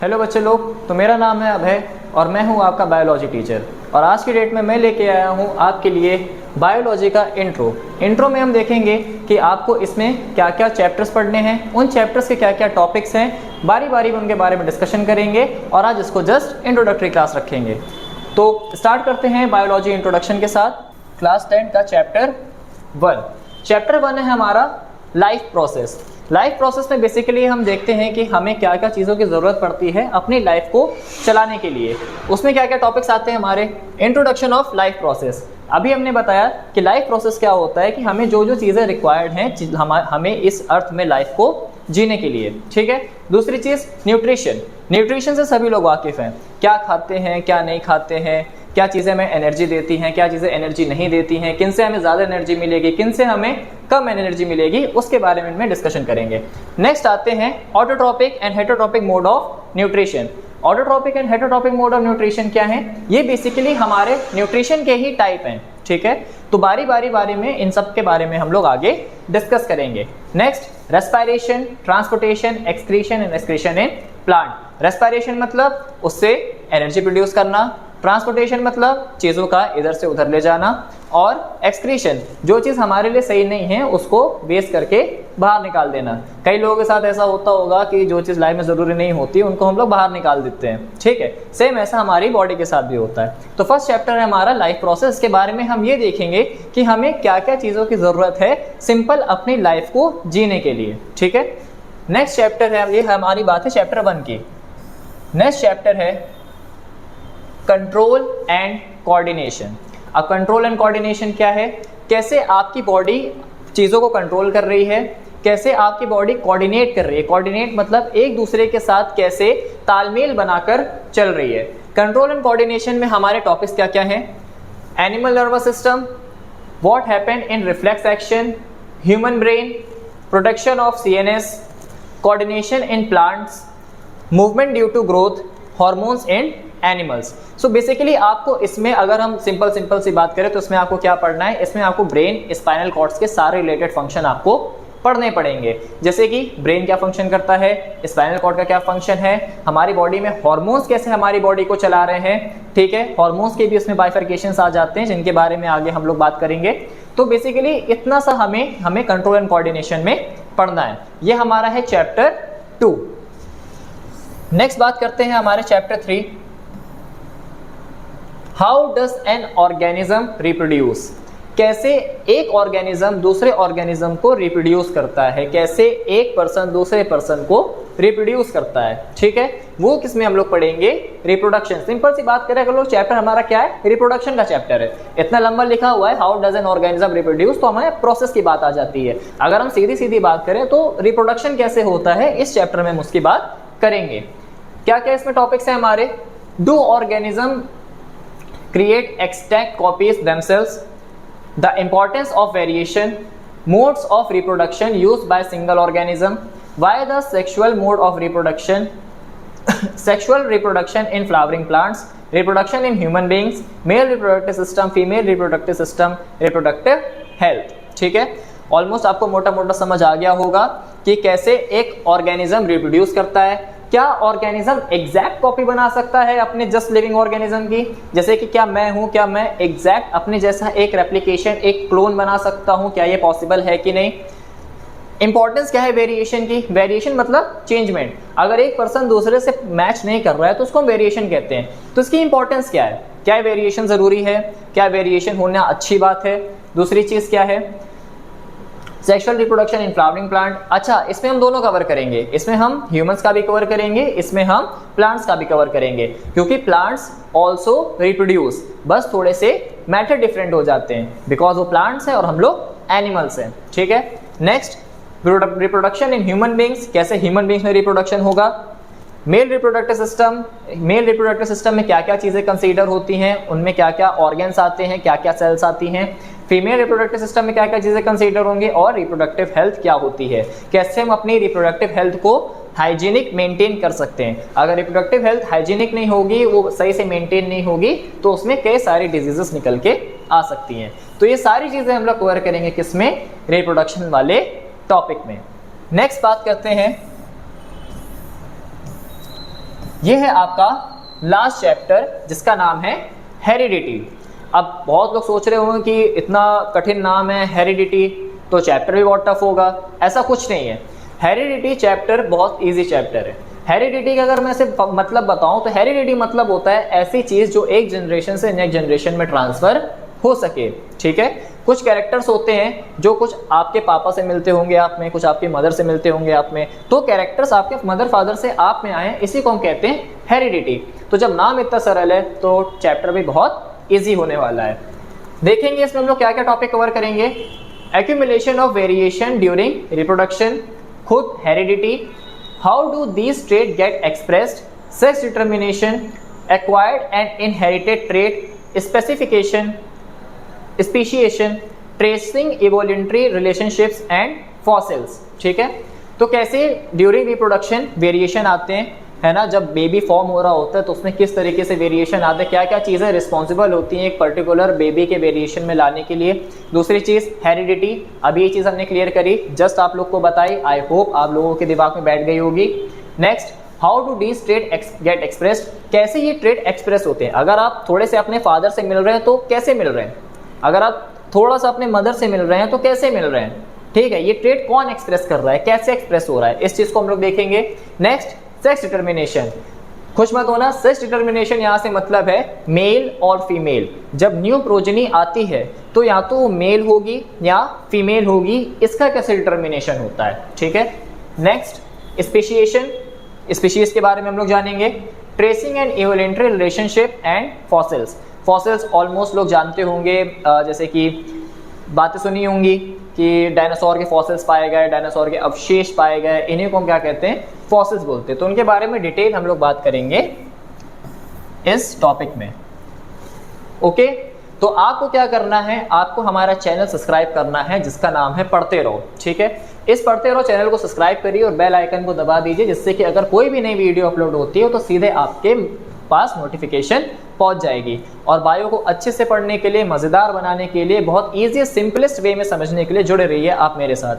Hello बच्चे लोग, तो मेरा नाम है अभय और मैं हूं आपका बायोलॉजी टीचर। और आज की डेट में मैं लेके आया हूं आपके लिए बायोलॉजी का इंट्रो में हम देखेंगे कि आपको इसमें क्या क्या चैप्टर्स पढ़ने हैं, उन चैप्टर्स के क्या क्या टॉपिक्स हैं, बारी बारी में उनके बारे में डिस्कशन करेंगे और आज इसको जस्ट इंट्रोडक्टरी क्लास रखेंगे। तो स्टार्ट करते हैं बायोलॉजी इंट्रोडक्शन के साथ। क्लास 10 का चैप्टर 1 है हमारा लाइफ प्रोसेस। लाइफ प्रोसेस में बेसिकली हम देखते हैं कि हमें क्या क्या चीज़ों की ज़रूरत पड़ती है अपनी लाइफ को चलाने के लिए। उसमें क्या क्या टॉपिक्स आते हैं हमारे, इंट्रोडक्शन ऑफ लाइफ प्रोसेस। अभी हमने बताया कि लाइफ प्रोसेस क्या होता है, कि हमें जो जो चीज़ें रिक्वायर्ड हैं हमें इस अर्थ में लाइफ को जीने के लिए, ठीक है। दूसरी चीज़ न्यूट्रिशन से सभी लोग वाकिफ़ हैं, क्या खाते हैं क्या नहीं खाते हैं, क्या चीज़ें हमें एनर्जी देती हैं, क्या चीज़ें एनर्जी नहीं देती हैं, किन से हमें ज़्यादा एनर्जी मिलेगी, किन से हमें कम एनर्जी मिलेगी, उसके बारे में डिस्कशन करेंगे। नेक्स्ट आते हैं autotrophic and heterotrophic mode of nutrition. Autotrophic and heterotrophic mode of nutrition क्या है? ये बेसिकली हमारे न्यूट्रिशन के ही टाइप हैं, ठीक है। तो बारी में इन सब के बारे में हम लोग आगे डिस्कस करेंगे। Next respiration, transportation, excretion and excretion in plant. Respiration मतलब उससे एनर्जी प्रोड्यूस करना, ट्रांसपोर्टेशन मतलब चीज़ों का इधर से उधर ले जाना, और एक्सक्रीशन जो चीज़ हमारे लिए सही नहीं है उसको वेस्ट करके बाहर निकाल देना। कई लोगों के साथ ऐसा होता होगा कि जो चीज़ लाइफ में ज़रूरी नहीं होती उनको हम लोग बाहर निकाल देते हैं, ठीक है। सेम ऐसा हमारी बॉडी के साथ भी होता है। तो फर्स्ट चैप्टर है हमारा लाइफ प्रोसेस। के बारे में हम ये देखेंगे कि हमें क्या क्या चीज़ों की ज़रूरत है सिंपल अपनी लाइफ को जीने के लिए, ठीक है। नेक्स्ट चैप्टर है, ये हमारी बात है चैप्टर 1 की। नेक्स्ट चैप्टर है कंट्रोल एंड कोऑर्डिनेशन। अब कंट्रोल एंड कोऑर्डिनेशन क्या है? कैसे आपकी बॉडी चीज़ों को कंट्रोल कर रही है, कैसे आपकी बॉडी कोऑर्डिनेट कर रही है। कोऑर्डिनेट मतलब एक दूसरे के साथ कैसे तालमेल बनाकर चल रही है। कंट्रोल एंड कोऑर्डिनेशन में हमारे टॉपिक्स क्या क्या हैं? Animal nervous system, what happened in reflex action, human brain, protection of CNS, coordination in plants, movement due to growth, hormones in animals. So basically आपको इसमें अगर हम सिंपल सी बात करें तो इसमें आपको क्या पढ़ना है? इसमें आपको ब्रेन, स्पाइनल कॉर्ड्स के सारे रिलेटेड फंक्शन आपको पढ़ने पड़ेंगे। जैसे कि ब्रेन क्या फंक्शन करता है, स्पाइनल कॉर्ड का क्या फंक्शन है, हमारी बॉडी में हार्मोन्स कैसे हमारी बॉडी को चला रहे हैं, ठीक है। हार्मोन्स के भी उसमें बाइफर्केशंस आ जाते हैं जिनके बारे में आगे हम लोग बात करेंगे। तो बेसिकली इतना सा हमें कंट्रोल एंड कोऑर्डिनेशन में पढ़ना है। ये हमारा है चैप्टर 2। नेक्स्ट बात करते हैं हमारे chapter 3, how does an organism reproduce. कैसे एक ऑर्गेनिज्म दूसरे ऑर्गेनिज्म को रिप्रोड्यूस करता है, कैसे एक पर्सन दूसरे पर्सन को रिप्रोड्यूस करता है, ठीक है। वो किसमें हम लोग पढ़ेंगे? रिप्रोडक्शन। सिंपल सी बात करें, अगर लोग चैप्टर हमारा क्या है? रिप्रोडक्शन का चैप्टर है। इतना लंबा लिखा हुआ है how does an organism reproduce, तो हमें प्रोसेस की बात आ जाती है। अगर हम सीधी बात करें तो रिप्रोडक्शन कैसे होता है इस चैप्टर में हम उसकी बात करेंगे। क्या क्या इसमें टॉपिक्स हैं हमारे? Do organism create exact copies themselves, the importance of variation, modes of reproduction used by single organism, why the sexual mode of reproduction, sexual reproduction in flowering plants, reproduction in human beings, male reproductive system, female reproductive system, reproductive health, ठीक है। Almost आपको मोटा समझ आ गया होगा कि कैसे एक ऑर्गेनिज्म रिप्रोड्यूस करता है। क्या ऑर्गेनिज्म एग्जैक्ट कॉपी बना सकता है अपने जस्ट लिविंग ऑर्गेनिज्म की? जैसे कि क्या मैं हूं, क्या मैं एग्जैक्ट अपने जैसा एक रेप्लिकेशन, एक क्लोन बना सकता हूं? क्या ये पॉसिबल है कि नहीं? इंपॉर्टेंस क्या है वेरिएशन की? वेरिएशन मतलब चेंजमेंट। अगर एक पर्सन दूसरे से मैच नहीं कर रहा है तो उसको हम वेरिएशन कहते हैं। तो इसकी इंपॉर्टेंस क्या है? क्या वेरिएशन जरूरी है? क्या वेरिएशन होना अच्छी बात है? दूसरी चीज क्या है? Sexual reproduction in flowering plant. अच्छा, इसमें हम दोनों कवर करेंगे। इसमें हम ह्यूमंस का भी कवर करेंगे, इसमें हम प्लांट्स का भी कवर करेंगे, क्योंकि प्लांट्स ऑल्सो रिप्रोड्यूस, बस थोड़े से मेथड डिफरेंट हो जाते हैं बिकॉज वो प्लांट्स हैं और हम लोग एनिमल्स हैं, ठीक है। Next reproduction in human beings. कैसे ह्यूमन बींग्स में रिप्रोडक्शन होगा? मेल रिप्रोडक्टिव सिस्टम में क्या क्या चीज़ें कंसीडर होती हैं, उनमें क्या क्या ऑर्गन्स आते हैं, क्या क्या सेल्स आती हैं। फीमेल रिप्रोडक्टिव सिस्टम में क्या क्या चीज़ें कंसीडर होंगे, और रिप्रोडक्टिव हेल्थ क्या होती है, कैसे हम अपनी रिप्रोडक्टिव हेल्थ को हाइजीनिक मेंटेन कर सकते हैं। अगर रिप्रोडक्टिव हेल्थ हाइजीनिक नहीं होगी, वो सही से मेंटेन नहीं होगी, तो उसमें कई सारी डिजीजेस निकल के आ सकती हैं। तो ये सारी चीज़ें हम लोग कवर करेंगे किसमें? रिप्रोडक्शन वाले टॉपिक में। नेक्स्ट बात करते हैं ये है आपका लास्ट चैप्टर जिसका नाम है हेरिडिटी। अब बहुत लोग सोच रहे होंगे कि इतना कठिन नाम है हेरिडिटी, तो चैप्टर भी बहुत टफ होगा। ऐसा कुछ नहीं है, हेरिडिटी चैप्टर बहुत इजी चैप्टर है। हेरिडिटी का अगर मैं सिर्फ मतलब बताऊं तो हेरिडिटी मतलब होता है ऐसी चीज जो एक जनरेशन से नेक्स्ट जनरेशन में ट्रांसफर हो सके। ठीक है, कुछ कैरेक्टर्स होते हैं जो कुछ आपके पापा से मिलते होंगे आप में, कुछ आपकी मदर से मिलते होंगे आप में, तो कैरेक्टर्स आपके मदर फादर से आप में आए, इसी को हम कहते हैं हेरिडिटी। तो जब नाम इतना सरल है तो चैप्टर भी बहुत ईजी होने वाला है। देखेंगे इसमें हम लोग क्या क्या टॉपिक कवर करेंगे। Accumulation of variation during reproduction, खुद heredity, how do these trait get expressed, sex determination, acquired and inherited trait, specification, speciation, tracing evolutionary relationships and fossils. ठीक है, तो कैसे ड्यूरिंग रिप्रोडक्शन वेरिएशन आते हैं, है ना, जब बेबी फॉर्म हो रहा होता है तो उसमें किस तरीके से वेरिएशन आते हैं, क्या क्या चीज़ें रिस्पॉन्सिबल होती हैं एक पर्टिकुलर बेबी के वेरिएशन में लाने के लिए। दूसरी चीज़ हेरिडिटी, अभी ये चीज़ हमने क्लियर करी, जस्ट आप लोग को बताई, आई होप आप लोगों के दिमाग में बैठ गई होगी। Next, how do these trait get expressed, कैसे ये ट्रेट एक्सप्रेस होते हैं। अगर आप थोड़े से अपने फादर से मिल रहे हैं तो कैसे मिल रहे हैं, अगर आप थोड़ा सा अपने मदर से मिल रहे हैं तो कैसे मिल रहे हैं। ठीक है, ये ट्रेट कौन एक्सप्रेस कर रहा है, कैसे एक्सप्रेस हो रहा है, इस चीज़ को हम लोग देखेंगे। नेक्स्ट, सेक्स डिटर्मिनेशन, खुश मत होना, सेक्स डिटर्मिनेशन यहाँ से मतलब है मेल और फीमेल। जब न्यू प्रोजेनी आती है तो या तो मेल होगी या फीमेल होगी, इसका कैसे डिटर्मिनेशन होता है। ठीक है, नेक्स्ट स्पेशिएशन, स्पीशीज के बारे में हम लोग जानेंगे। Tracing and evolutionary relationship and fossils, fossils almost लोग जानते होंगे, जैसे कि बातें सुनी होंगी कि डायनासोर के फॉसिल्स पाए गए, डायनासोर के अवशेष पाए गए, इन्हीं को हम क्या कहते हैं, फॉसिल्स बोलते हैं। तो उनके बारे में डिटेल हम लोग बात करेंगे इस टॉपिक में। ओके, तो आपको क्या करना है, आपको हमारा चैनल सब्सक्राइब करना है जिसका नाम है पढ़ते रहो। ठीक है, इस पढ़ते रहो चैनल को सब्सक्राइब करिए और बेल आइकन को दबा दीजिए, जिससे कि अगर कोई भी नई वीडियो अपलोड होती है तो सीधे आपके पास नोटिफिकेशन पहुंच जाएगी। और बायो को अच्छे से पढ़ने के लिए, मज़ेदार बनाने के लिए, बहुत ईजी सिंपलेस्ट वे में समझने के लिए जुड़े रहिए आप मेरे साथ।